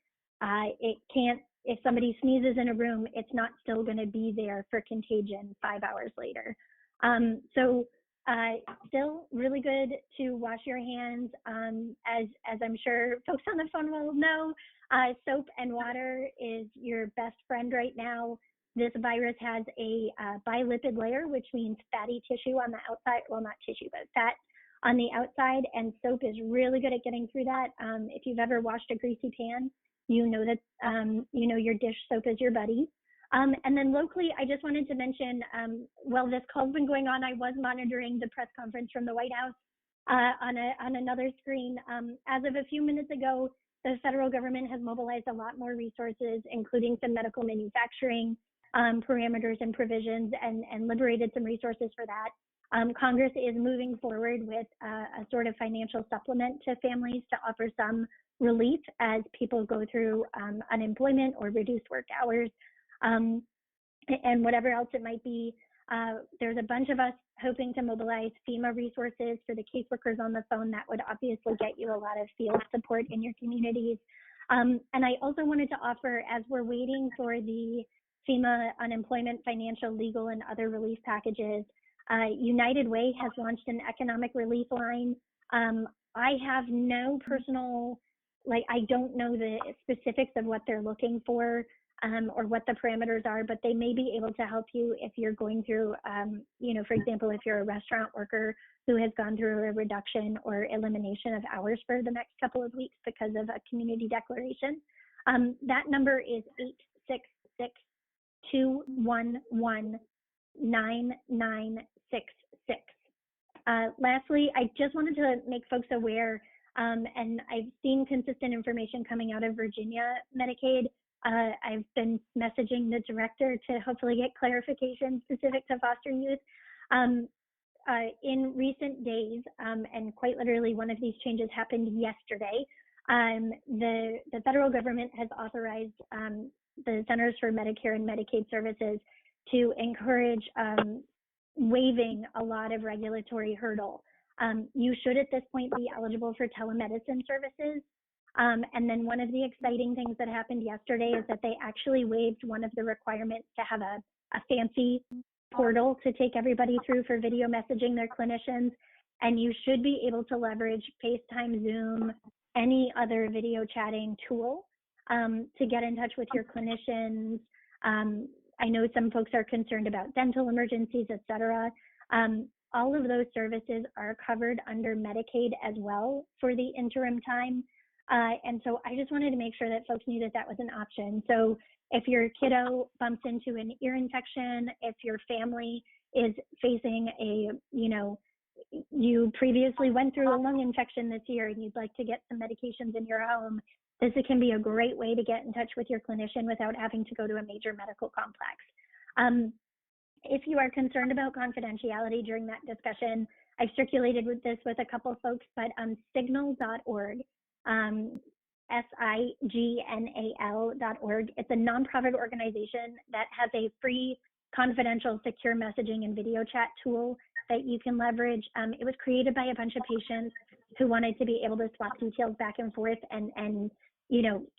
Speaker 8: it can't if somebody sneezes in a room, it's not still going to be there for contagion 5 hours later. So still really good to wash your hands. As I'm sure folks on the phone will know, soap and water is your best friend right now. This virus has a bilipid layer, which means fatty tissue on the outside. Well, not tissue, but fat on the outside. And soap is really good at getting through that. If you've ever washed a greasy pan, you know that your dish soap is your buddy. And then locally, I just wanted to mention, while this call's been going on, I was monitoring the press conference from the White House on another screen. As of a few minutes ago, the federal government has mobilized a lot more resources, including some medical manufacturing parameters and provisions, and liberated some resources for that. Congress is moving forward with a sort of financial supplement to families to offer some relief as people go through unemployment or reduced work hours, and whatever else it might be. There's a bunch of us hoping to mobilize FEMA resources for the caseworkers on the phone. That would obviously get you a lot of field support in your communities. And I also wanted to offer, as we're waiting for the FEMA unemployment, financial, legal, and other relief packages, United Way has launched an economic relief line. I have no personal, I don't know the specifics of what they're looking for or what the parameters are, but they may be able to help you if you're going through, for example, if you're a restaurant worker who has gone through a reduction or elimination of hours for the next couple of weeks because of a community declaration. That number is 866-211-9966. Lastly, I just wanted to make folks aware, and I've seen consistent information coming out of Virginia Medicaid. I've been messaging the director to hopefully get clarification specific to foster youth. In recent days, and quite literally one of these changes happened yesterday, the federal government has authorized the Centers for Medicare and Medicaid Services to encourage waiving a lot of regulatory hurdle. You should at this point be eligible for telemedicine services. And then one of the exciting things that happened yesterday is that they actually waived one of the requirements to have a fancy portal to take everybody through for video messaging their clinicians. And you should be able to leverage FaceTime, Zoom, any other video chatting tool to get in touch with your clinicians. I know some folks are concerned about dental emergencies, et cetera. All of those services are covered under Medicaid as well for the interim time. And so I just wanted to make sure that folks knew that that was an option. So if your kiddo bumps into an ear infection, if your family is facing you previously went through a lung infection this year and you'd like to get some medications in your home, this can be a great way to get in touch with your clinician without having to go to a major medical complex. If you are concerned about confidentiality during that discussion, I've circulated this with a couple folks, but signal.org, signal.org. It's a nonprofit organization that has a free, confidential, secure messaging and video chat tool that you can leverage. It was created by a bunch of patients who wanted to be able to swap details back and forth and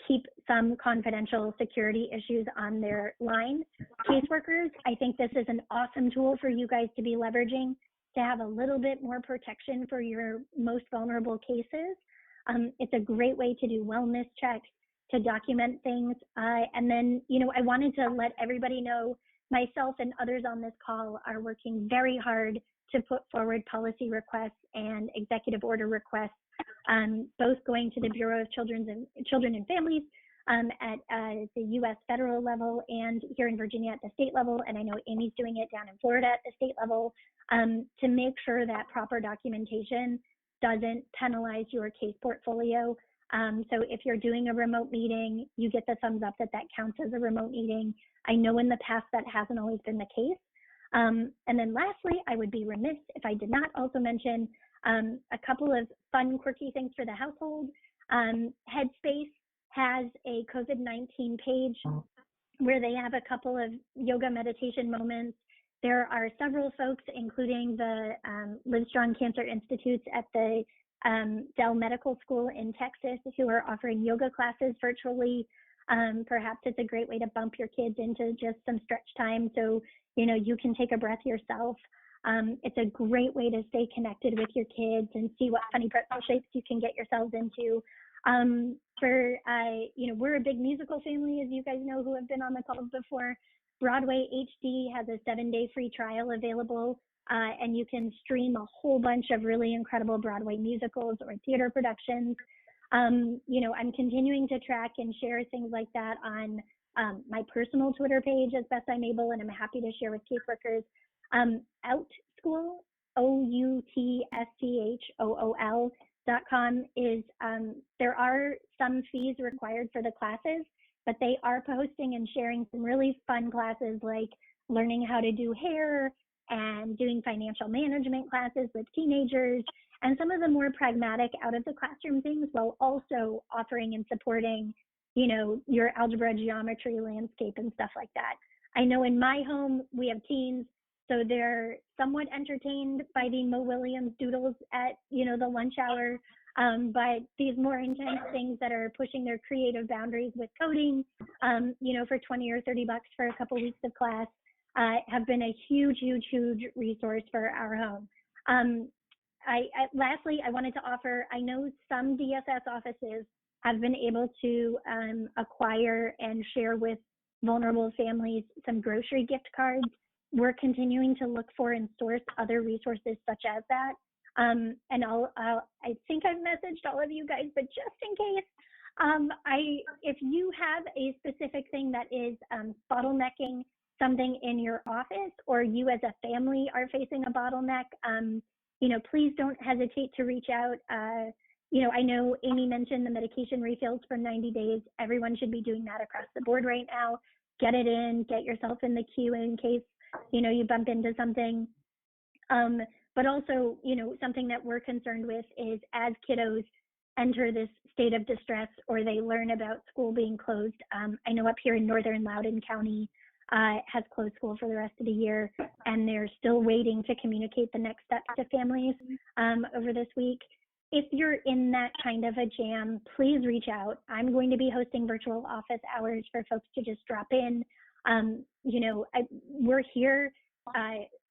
Speaker 8: keep some confidential security issues on their line. Caseworkers, I think this is an awesome tool for you guys to be leveraging to have a little bit more protection for your most vulnerable cases. It's a great way to do wellness checks, to document things. And then, I wanted to let everybody know myself and others on this call are working very hard to put forward policy requests and executive order requests, both going to the Bureau of Children and Families at the U.S. federal level and here in Virginia at the state level. And I know Amy's doing it down in Florida at the state level to make sure that proper documentation doesn't penalize your case portfolio. So if you're doing a remote meeting, you get the thumbs up that counts as a remote meeting. I know in the past that hasn't always been the case. And then lastly, I would be remiss if I did not also mention a couple of fun, quirky things for the household. Headspace has a COVID-19 page where they have a couple of yoga meditation moments. There are several folks, including the Livestrong Cancer Institutes at the Dell Medical School in Texas, who are offering yoga classes virtually. Perhaps it's a great way to bump your kids into just some stretch time so, you know, you can take a breath yourself. It's a great way to stay connected with your kids and see what funny pretzel shapes you can get yourselves into. You know, we're a big musical family, as you guys know, who have been on the calls before. Broadway HD has a 7-day free trial available, and you can stream a whole bunch of really incredible Broadway musicals or theater productions. You know, I'm continuing to track and share things like that on my personal Twitter page as best I'm able, and I'm happy to share with caseworkers. Outschool, OUTSCHOOL.com is, there are some fees required for the classes, but they are posting and sharing some really fun classes like learning how to do hair and doing financial management classes with teenagers and some of the more pragmatic out of the classroom things, while also offering and supporting, you know, your algebra, geometry, landscape, and stuff like that. I know in my home, we have teens, so they're somewhat entertained by the Mo Williams doodles at, you know, the lunch hour. But these more intense things that are pushing their creative boundaries with coding, you know, for 20 or 30 bucks for a couple weeks of class, have been a huge, huge, huge resource for our home. Lastly, I wanted to offer, I know some DSS offices have been able to acquire and share with vulnerable families some grocery gift cards. We're continuing to look for and source other resources such as that. And I think I've messaged all of you guys, but just in case, if you have a specific thing that is bottlenecking something in your office, or you as a family are facing a bottleneck, you know, please don't hesitate to reach out. You know, I know Amy mentioned the medication refills for 90 days. Everyone should be doing that across the board right now. Get it in, get yourself in the queue in case, you know, you bump into something. But also, you know, something that we're concerned with is as kiddos enter this state of distress or they learn about school being closed. I know up here in northern Loudoun County has closed school for the rest of the year, and they're still waiting to communicate the next steps to families over this week. If you're in that kind of a jam, please reach out. I'm going to be hosting virtual office hours for folks to just drop in. You know, we're here.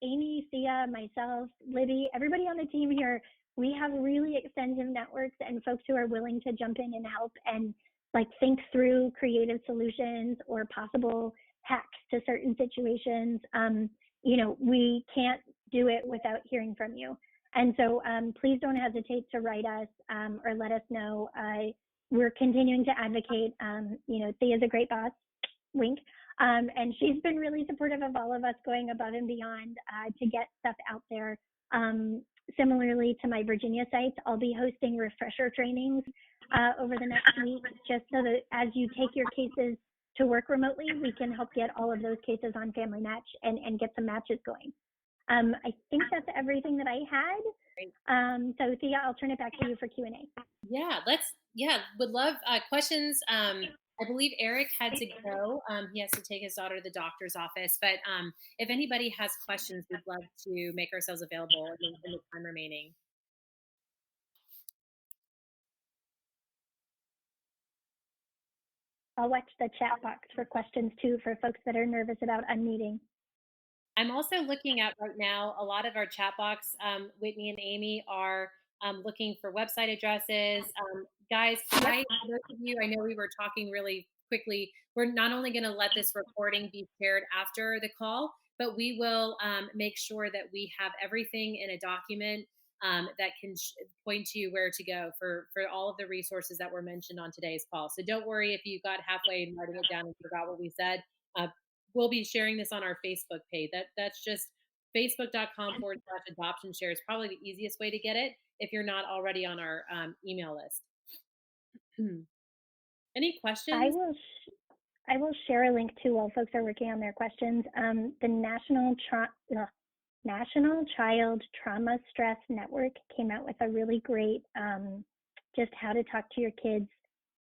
Speaker 8: Amy, Sia, myself, Libby, everybody on the team here, we have really extensive networks and folks who are willing to jump in and help and like think through creative solutions or possible hacks to certain situations. You know, we can't do it without hearing from you. And so please don't hesitate to write us or let us know. We're continuing to advocate. You know, Thea is a great boss, wink. And she's been really supportive of all of us going above and beyond to get stuff out there. Similarly to my Virginia sites, I'll be hosting refresher trainings over the next week, just so that as you take your cases to work remotely, we can help get all of those cases on Family Match and get some matches going. I think that's everything that I had. So Thea, I'll turn it back to you for Q&A.
Speaker 2: Would love questions. I believe Eric had to go. He has to take his daughter to the doctor's office. But if anybody has questions, we'd love to make ourselves available in the time remaining.
Speaker 8: I'll watch the chat box for questions too for folks that are nervous about unmuting.
Speaker 2: I'm also looking at right now, a lot of our chat box, Whitney and Amy are looking for website addresses. Guys, those of you, I know we were talking really quickly, we're not only going to let this recording be shared after the call, but we will make sure that we have everything in a document that can point to you where to go for all of the resources that were mentioned on today's call. So don't worry if you got halfway and writing it down and forgot what we said. We'll be sharing this on our Facebook page. That's just facebook.com/adoption share is probably the easiest way to get it if you're not already on our email list. Any questions?
Speaker 8: I will share a link too while folks are working on their questions. The National Child Trauma Stress Network came out with a really great just how to talk to your kids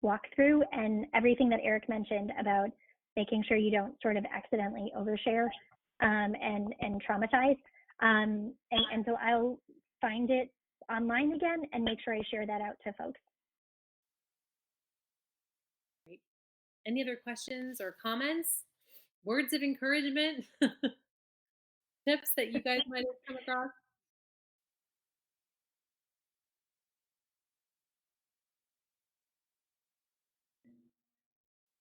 Speaker 8: walkthrough, and everything that Eric mentioned about making sure you don't sort of accidentally overshare and traumatize. And so I'll find it online again and make sure I share that out to folks.
Speaker 2: Any other questions or comments? Words of encouragement? Tips that you guys might have come across?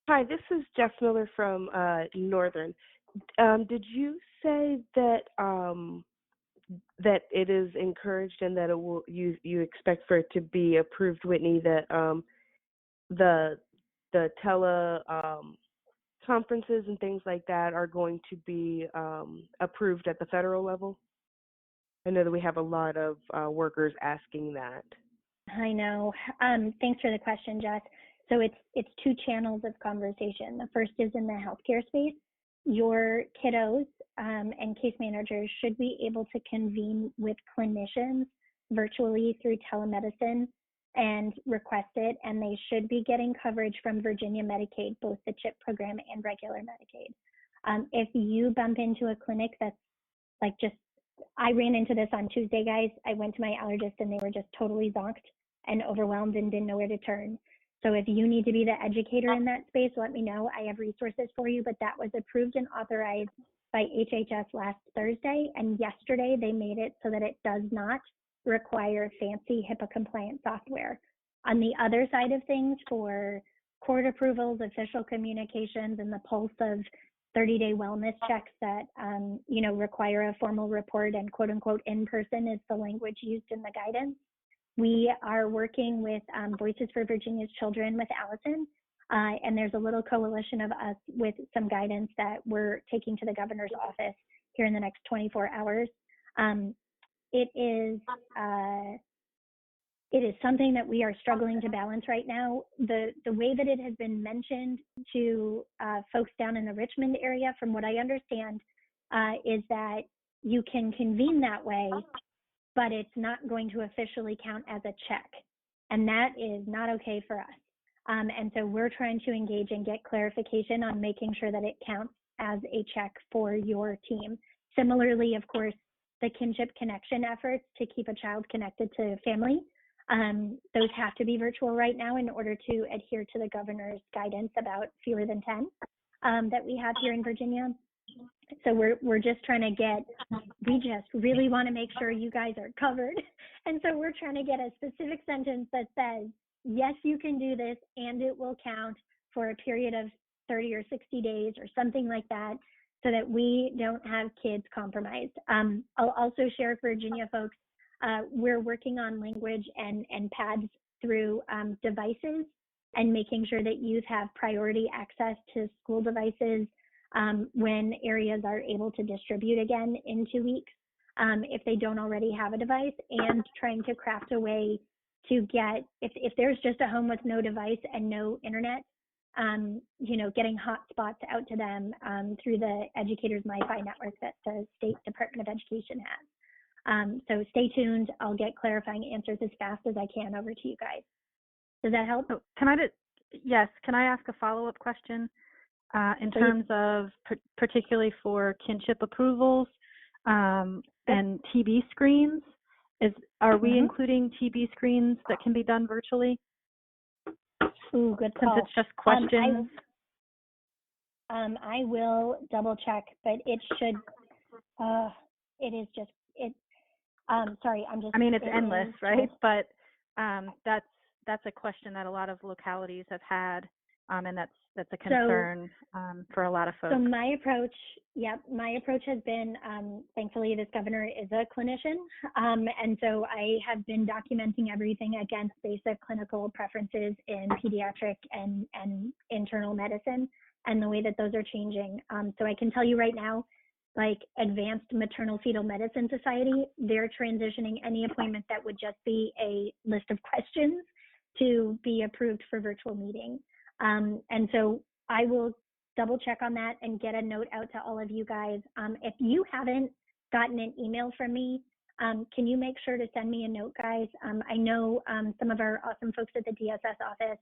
Speaker 9: Hi, this is Jeff Miller from Northern. Did you say that that it is encouraged and that it will you expect for it to be approved, Whitney? That the tele conferences and things like that are going to be approved at the federal level? I know that we have a lot of workers asking that.
Speaker 8: I know. Thanks for the question, Jess. So it's two channels of conversation. The first is in the healthcare space. Your kiddos and case managers should be able to convene with clinicians virtually through telemedicine and request it, and they should be getting coverage from Virginia Medicaid, both the CHIP program and regular Medicaid. If you bump into a clinic that's like just, I ran into this on Tuesday, guys. I went to my allergist and they were just totally zonked and overwhelmed and didn't know where to turn. So if you need to be the educator in that space, let me know. I have resources for you, but that was approved and authorized by HHS last Thursday, and yesterday they made it so that it does not require fancy HIPAA compliant software. On the other side of things, for court approvals, official communications, and the pulse of 30-day wellness checks that require a formal report and quote unquote in person is the language used in the guidance. We are working with Voices for Virginia's Children with Allison, and there's a little coalition of us with some guidance that we're taking to the governor's office here in the next 24 hours. It is something that we are struggling to balance right now. The way that it has been mentioned to folks down in the Richmond area, from what I understand, is that you can convene that way, but it's not going to officially count as a check. And that is not okay for us. And so we're trying to engage and get clarification on making sure that it counts as a check for your team. Similarly, of course, the kinship connection efforts to keep a child connected to family, those have to be virtual right now in order to adhere to the governor's guidance about fewer than 10 that we have here in Virginia. So we're just trying to we just really want to make sure you guys are covered. And so we're trying to get a specific sentence that says, yes, you can do this and it will count for a period of 30 or 60 days or something like that, so that we don't have kids compromised. I'll also share for Virginia folks, we're working on language and pads through devices and making sure that youth have priority access to school devices when areas are able to distribute again in 2 weeks, if they don't already have a device, and trying to craft a way to get, if there's just a home with no device and no internet, getting hotspots out to them through the Educators MiFi network that the State Department of Education has. So stay tuned. I'll get clarifying answers as fast as I can over to you guys. Does that help?
Speaker 4: Oh, yes, can I ask a follow-up question? In terms of particularly for kinship approvals and TB screens, are we including TB screens that can be done virtually?
Speaker 8: Ooh, good call.
Speaker 4: Since it's just questions.
Speaker 8: I will double check, but it should. It is just it. Sorry, I'm just.
Speaker 4: I mean, it's endless, right? But that's a question that a lot of localities have had, and that's a concern for a lot of folks.
Speaker 8: So my approach has been, thankfully this governor is a clinician, and so I have been documenting everything against basic clinical preferences in pediatric and internal medicine and the way that those are changing. So I can tell you right now, like Advanced Maternal Fetal Medicine Society, they're transitioning any appointment that would just be a list of questions to be approved for virtual meeting. And so I will double check on that and get a note out to all of you guys. If you haven't gotten an email from me, can you make sure to send me a note, guys? I know some of our awesome folks at the DSS office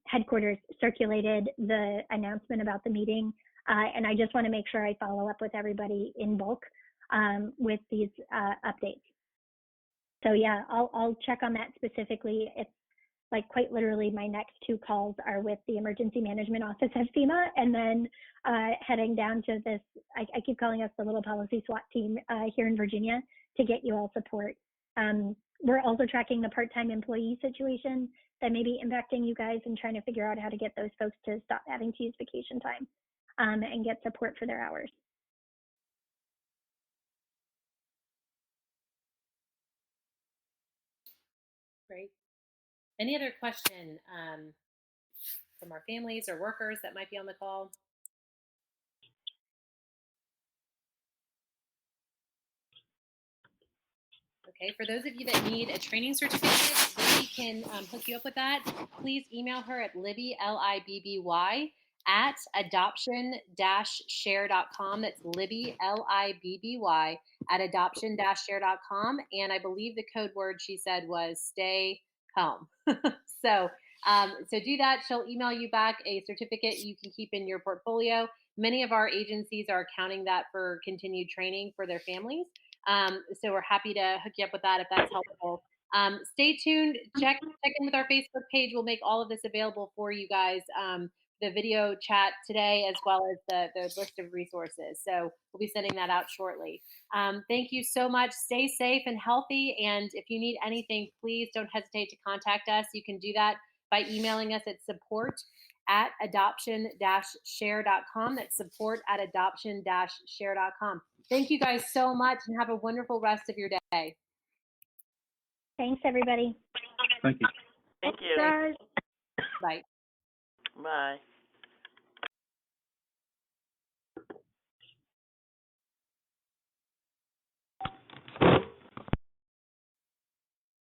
Speaker 8: headquarters circulated the announcement about the meeting, and I just want to make sure I follow up with everybody in bulk with these updates. So yeah, I'll check on that specifically. like quite literally my next 2 calls are with the emergency management office at FEMA, and then heading down to this, I keep calling us the little policy SWAT team here in Virginia to get you all support. We're also tracking the part-time employee situation that may be impacting you guys and trying to figure out how to get those folks to stop having to use vacation time and get support for their hours.
Speaker 2: Great. Any other question from our families or workers that might be on the call? Okay, for those of you that need a training certificate, Libby can hook you up with that. Please email her at Libby, Libby, at adoption-share.com. That's Libby, Libby, at adoption-share.com. And I believe the code word she said was stay home. So do that. She'll email you back a certificate you can keep in your portfolio. Many of our agencies are counting that for continued training for their families. So we're happy to hook you up with that if that's helpful. Stay tuned. Check in with our Facebook page. We'll make all of this available for you guys. The video chat today, as well as the list of resources. So we'll be sending that out shortly. Thank you so much. Stay safe and healthy. And if you need anything, please don't hesitate to contact us. You can do that by emailing us at support@adoption-share.com. That's support@adoption-share.com. Thank you guys so much and have a wonderful rest of your day.
Speaker 8: Thanks, everybody.
Speaker 5: Thank you.
Speaker 6: Thank you.
Speaker 3: Guys.
Speaker 2: Bye.
Speaker 6: Bye.